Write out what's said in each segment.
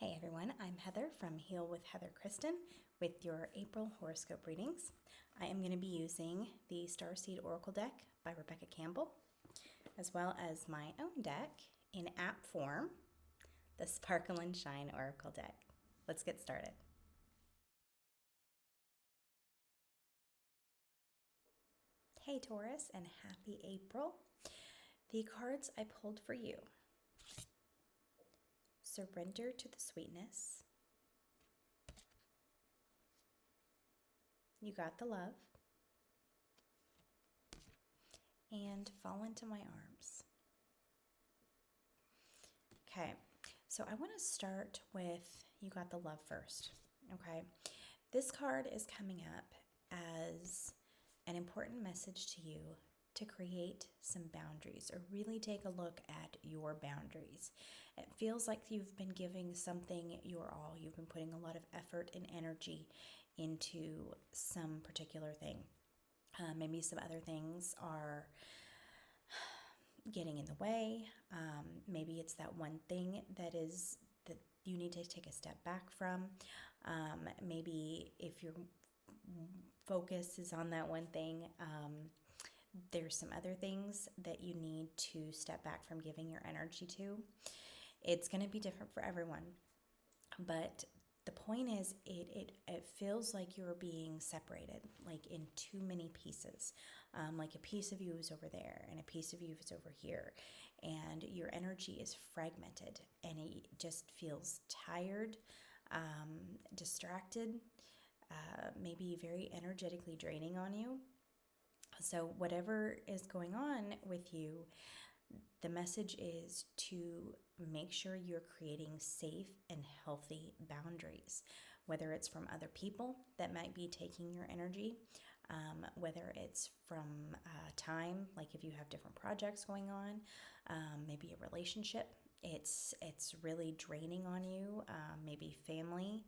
Hey everyone, I'm Heather from Heal with Heather Kristen with your April horoscope readings. I am going to be using the Starseed Oracle deck by Rebecca Campbell, as well as my own deck in app form, the Sparkle and Shine Oracle deck. Let's get started. Hey Taurus, and happy April. The cards I pulled for you: Surrender to the Sweetness, You Got the Love, and Fall into My Arms. Okay, so I want to start with You Got the Love first. Okay, this card is coming up as an important message to you to create some boundaries, or really take a look at your boundaries. It feels like you've been giving something your all. You've been putting a lot of effort and energy into some particular thing. Maybe some other things are getting in the way. Maybe it's that one thing that you need to take a step back from. Maybe if your focus is on that one thing, there's some other things that you need to step back from giving your energy to. It's going to be different for everyone, but the point is, it feels like you're being separated, like in too many pieces. Like a piece of you is over there and a piece of you is over here, and your energy is fragmented, and it just feels tired, distracted, maybe very energetically draining on you. So whatever is going on with you, the message is to make sure you're creating safe and healthy boundaries, whether it's from other people that might be taking your energy, whether it's from time, like if you have different projects going on, maybe a relationship, it's really draining on you, maybe family,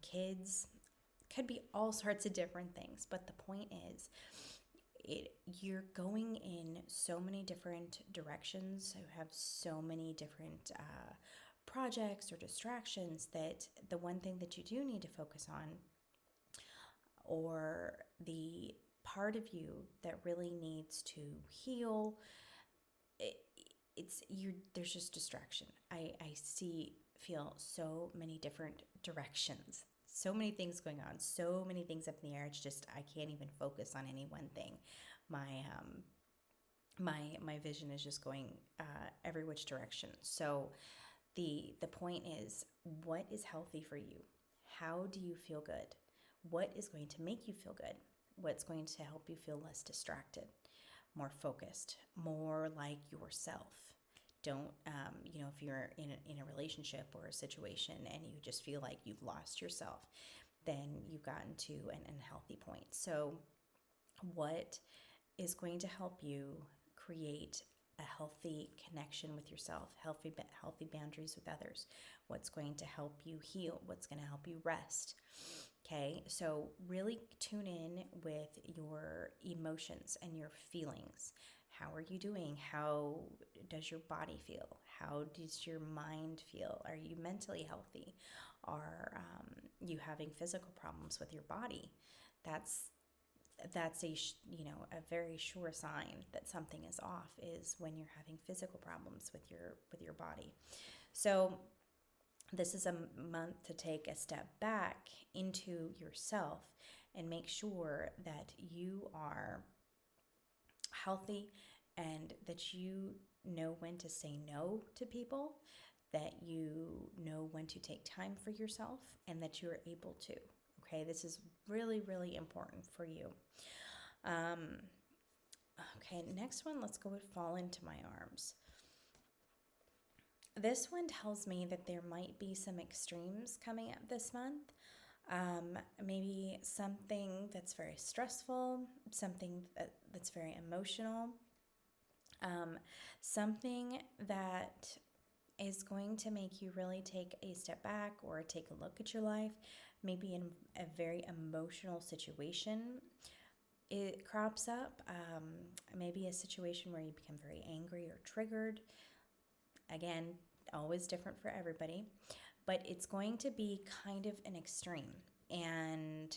kids, could be all sorts of different things. But the point is, you're going in so many different directions. You have so many different projects or distractions, that the one thing that you do need to focus on, or the part of you that really needs to heal, there's just distraction. I feel so many different directions, so many things going on, so many things up in the air. It's just, I can't even focus on any one thing. My vision is just going every which direction. So the point is, what is healthy for you? How do you feel good? What is going to make you feel good? What's going to help you feel less distracted, more focused, more like yourself? Don't, if you're in a relationship or a situation and you just feel like you've lost yourself, then you've gotten to an unhealthy point. So what is going to help you create a healthy connection with yourself, healthy boundaries with others? What's going to help you heal? What's going to help you rest? Okay, so really tune in with your emotions and your feelings. How are you doing? How does your body feel? How does your mind feel? Are you mentally healthy? Are you having physical problems with your body? That's a very sure sign that something is off, is when you're having physical problems with your body. So this is a month to take a step back into yourself and make sure that you are healthy, and that you know when to say no to people, that you know when to take time for yourself, and that you're able to. Okay, this is really, really important for you. Okay, next one, let's go with Fall into My Arms. This one tells me that there might be some extremes coming up this month. Maybe something that's very stressful, something that's very emotional, something that is going to make you really take a step back or take a look at your life. Maybe in a very emotional situation it crops up, maybe a situation where you become very angry or triggered. Again, always different for everybody. but it's going to be kind of an extreme. And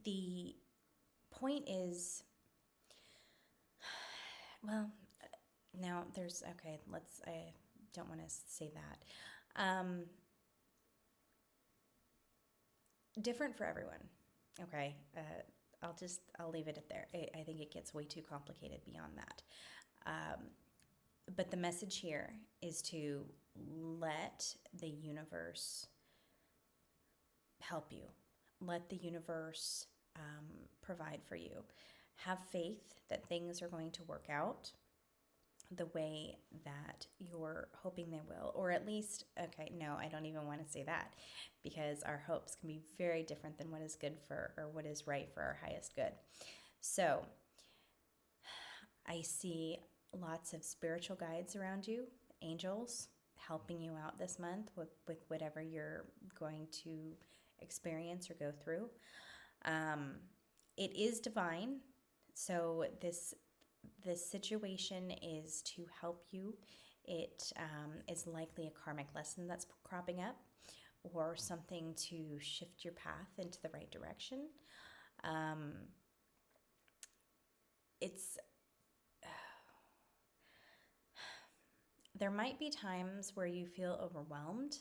the point is, well, now there's, okay, I don't want to say that. Different for everyone. Okay. I'll leave it at there. I think it gets way too complicated beyond that. But the message here is to let the universe help you. Let the universe provide for you. Have faith that things are going to work out the way that you're hoping they will, or at least, okay, no, I don't even want to say that, because our hopes can be very different than what is good for, or what is right for our highest good. So I see lots of spiritual guides around you, angels, helping you out this month with whatever you're going to experience or go through. It is divine, so this situation is to help you. It is likely a karmic lesson that's cropping up, or something to shift your path into the right direction. There might be times where you feel overwhelmed,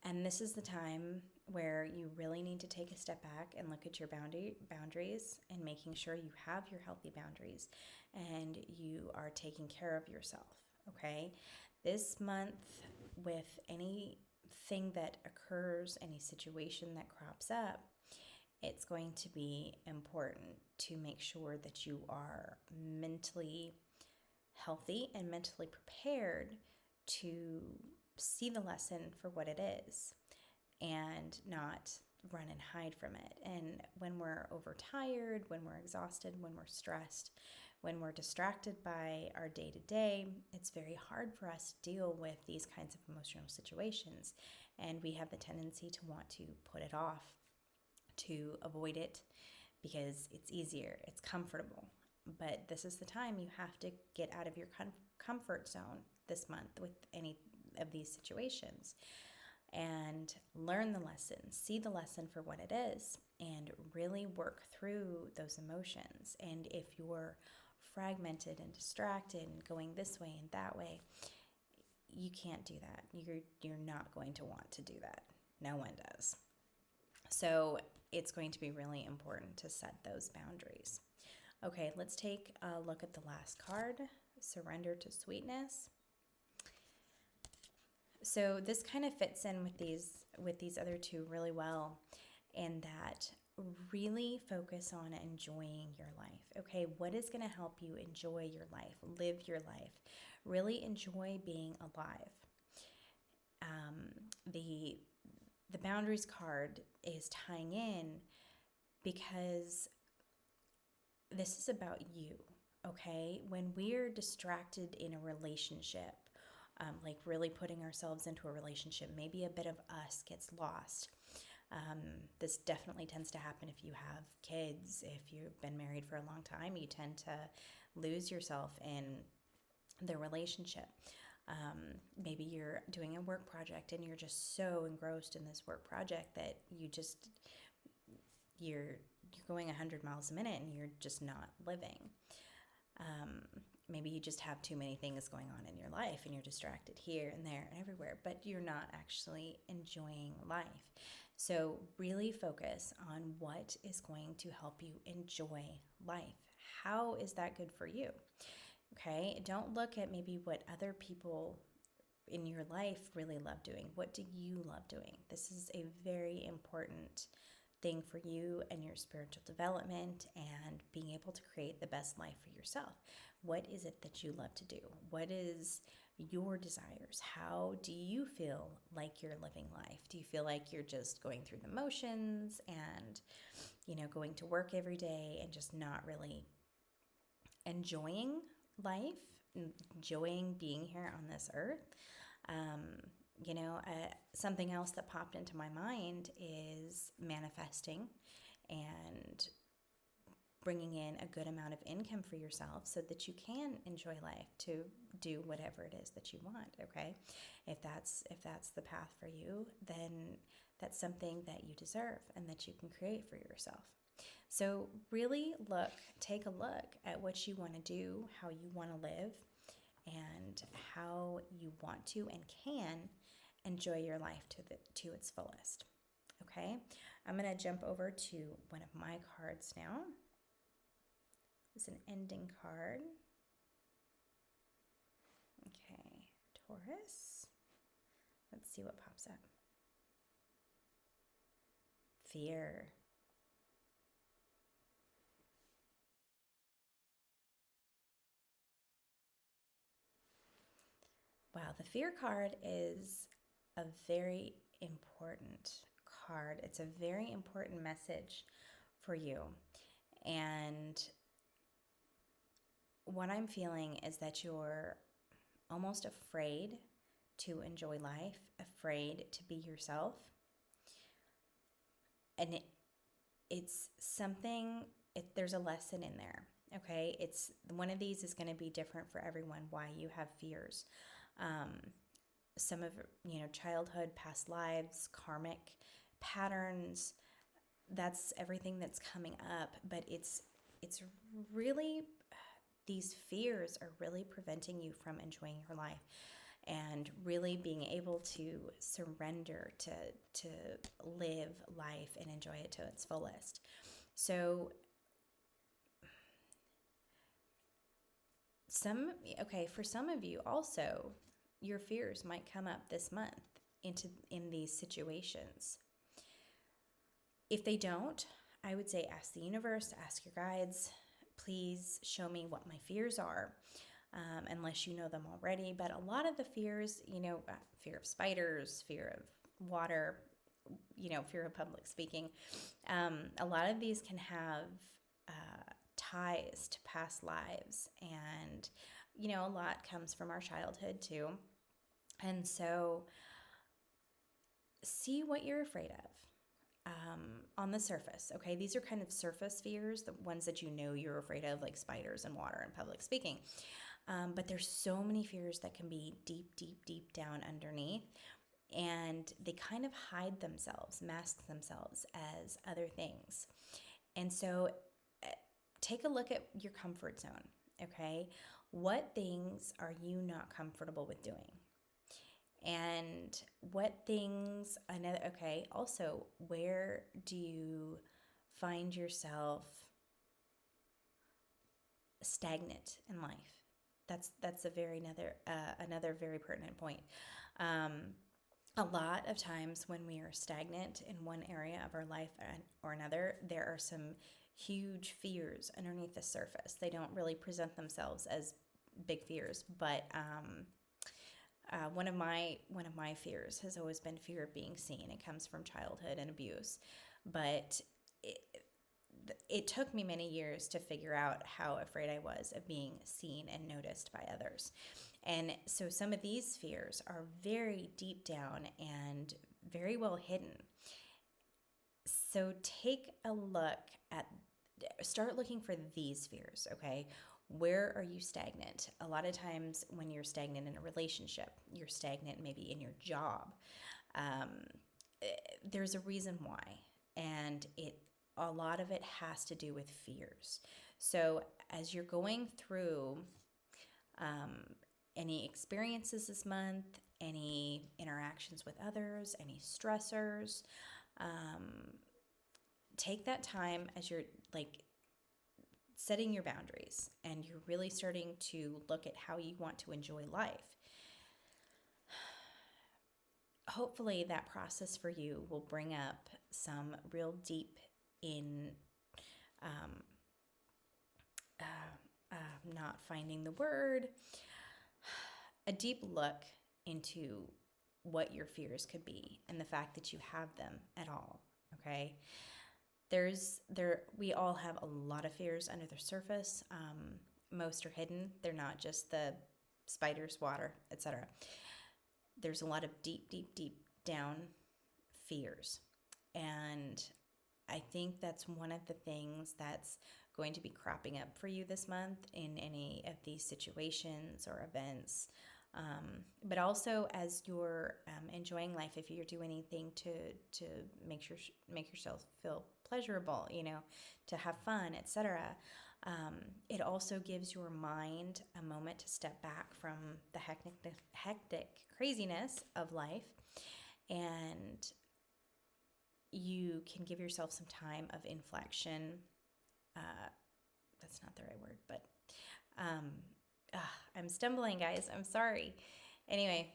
and this is the time where you really need to take a step back and look at your boundaries, and making sure you have your healthy boundaries and you are taking care of yourself, okay? This month, with anything that occurs, any situation that crops up, it's going to be important to make sure that you are mentally healthy and mentally prepared to see the lesson for what it is and not run and hide from it. And when we're overtired, when we're exhausted, when we're stressed, when we're distracted by our day-to-day, it's very hard for us to deal with these kinds of emotional situations. And we have the tendency to want to put it off, to avoid it, because it's easier, it's comfortable. But this is the time you have to get out of your comfort zone this month with any of these situations, and learn the lesson, see the lesson for what it is, and really work through those emotions. And if you're fragmented and distracted and going this way and that way, you can't do that. You're not going to want to do that. No one does. So it's going to be really important to set those boundaries. Okay, let's take a look at the last card, Surrender to Sweetness. So this kind of fits in with these other two really well, in that really focus on enjoying your life. Okay, what is going to help you enjoy your life, live your life, really enjoy being alive? The boundaries card is tying in because this is about you, okay? When we're distracted in a relationship, like really putting ourselves into a relationship, maybe a bit of us gets lost. This definitely tends to happen if you have kids. If you've been married for a long time, you tend to lose yourself in the relationship. Maybe you're doing a work project and you're just so engrossed in this work project that you're going 100 miles a minute and you're just not living. Maybe you just have too many things going on in your life and you're distracted here and there and everywhere, but you're not actually enjoying life. So really focus on what is going to help you enjoy life. How is that good for you? Okay, don't look at maybe what other people in your life really love doing. What do you love doing? This is a very important thing for you and your spiritual development and being able to create the best life for yourself. What is it that you love to do? What is your desires? How do you feel like you're living life? Do you feel like you're just going through the motions and, going to work every day and just not really enjoying life, enjoying being here on this earth? Something else that popped into my mind is manifesting and bringing in a good amount of income for yourself so that you can enjoy life, to do whatever it is that you want. Okay, if that's the path for you, then that's something that you deserve and that you can create for yourself. So really take a look at what you want to do, how you want to live, and how you want to and can enjoy your life to its fullest. Okay, I'm going to jump over to one of my cards now. It's an ending card. Okay, Taurus. Let's see what pops up. Fear. Wow, the fear card is a very important card. It's a very important message for you. And what I'm feeling is that you're almost afraid to enjoy life, afraid to be yourself. And it's something, there's a lesson in there. Okay, it's one of these is going to be different for everyone, why you have fears. Some of, childhood, past lives, karmic patterns, that's everything that's coming up. But it's really, these fears are really preventing you from enjoying your life and really being able to surrender to live life and enjoy it to its fullest. So for some of you also, your fears might come up this month in these situations. If they don't, I would say ask the universe, ask your guides, please show me what my fears are, unless you know them already. But a lot of the fears, fear of spiders, fear of water, fear of public speaking, a lot of these can have ties to past lives, and a lot comes from our childhood too. And so see what you're afraid of on the surface. Okay, these are kind of surface fears, the ones that you're afraid of, like spiders and water and public speaking. But there's so many fears that can be deep, deep, deep down underneath, and they kind of hide themselves, mask themselves as other things. And so take a look at your comfort zone. Okay, what things are you not comfortable with doing? And what things, also, where do you find yourself stagnant in life? That's another very pertinent point. A lot of times when we are stagnant in one area of our life or another, there are some huge fears underneath the surface. They don't really present themselves as big fears, but one of my fears has always been fear of being seen. It comes from childhood and abuse, but it took me many years to figure out how afraid I was of being seen and noticed by others. And so some of these fears are very deep down and very well hidden. So take a look start looking for these fears, okay? Where are you stagnant? A lot of times when you're stagnant in a relationship, you're stagnant maybe in your job. There's a reason why, and a lot of it has to do with fears. So as you're going through any experiences this month, any interactions with others, any stressors, take that time as you're setting your boundaries and you're really starting to look at how you want to enjoy life. Hopefully that process for you will bring up some real deep not finding the word, a deep look into what your fears could be and the fact that you have them at all, okay? We all have a lot of fears under the surface. Most are hidden. They're not just the spiders, water, etc. There's a lot of deep, deep, deep down fears. And I think that's one of the things that's going to be cropping up for you this month in any of these situations or events. But also as you're enjoying life, if you're doing anything to make yourself feel pleasurable, to have fun, etc. It also gives your mind a moment to step back from the hectic craziness of life, and you can give yourself some time of inflection. That's not the right word, but I'm stumbling, guys. I'm sorry. Anyway,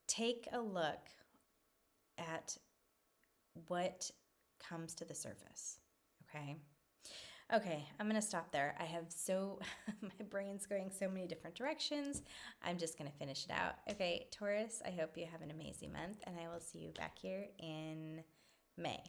take a look at what comes to the surface, okay? Okay, I'm going to stop there. My brain's going so many different directions. I'm just going to finish it out. Okay, Taurus, I hope you have an amazing month, and I will see you back here in May.